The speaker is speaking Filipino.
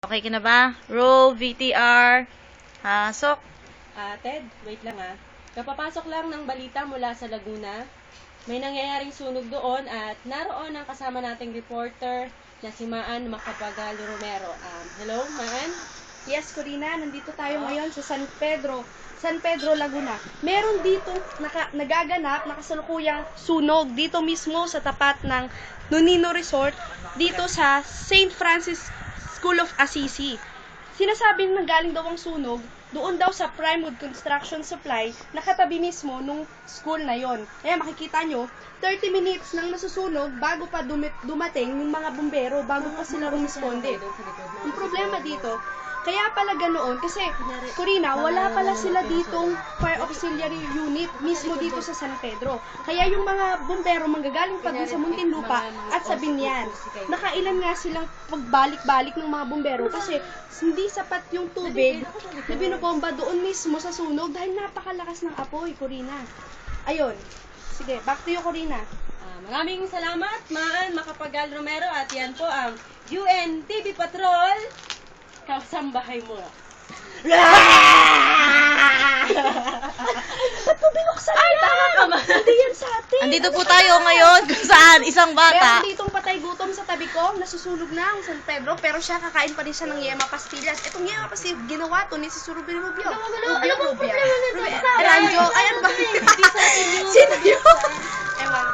Okay ka na ba? Roll, VTR. Sok. Ted, wait lang Kapapasok lang ng balita mula sa Laguna. May nangyayaring sunog doon at naroon ang kasama nating reporter na si Maan Macapagal Romero. Hello, Maan? Yes, Corina, nandito tayo ngayon sa San Pedro, Laguna. Meron dito nagaganap na kasalukuyang sunog dito mismo sa tapat ng Nonino Resort dito sa St. Francis School of Assisi. Sinasabi na galing daw ang sunog doon daw sa Primewood Construction Supply, nakatabi mismo nung school na yon. Kaya makikita nyo, 30 minutes nang nasusunog bago pa dumating yung mga bumbero, bago pa sila rumisponde. Ang problema dito, kaya pala ganoon, kasi Corina, wala pala sila ditong fire auxiliary unit mismo dito sa San Pedro. Kaya yung mga bumbero manggagaling pa dun sa Muntinlupa at sa Binyan. Nakailan nga silang pagbalik-balik ng mga bumbero kasi hindi sapat yung tubig na binobomba doon mismo sa sunog dahil napakalakas ng apoy, Corina. Ayun. Sige, back to you, Corina. Maraming salamat, Maan Macapagal Romero, at yan po ang UN TV Patrol. Kasambahay mo. Ba't mo binuksan yan? Tama ka ba? Hindi yan sa atin. Andito po tayo ngayon kung saan isang bata. Meron ditong patay gutom sa tabi ko, nasusunog na ang San Pedro, pero siya kakain pa rin siya ng yema pastillas. Itong yema pastillas, ginawa to ni si Surubin Rubio. Ano bang problema nito? Ranjo, ayan ba? Sino yun? Ewan.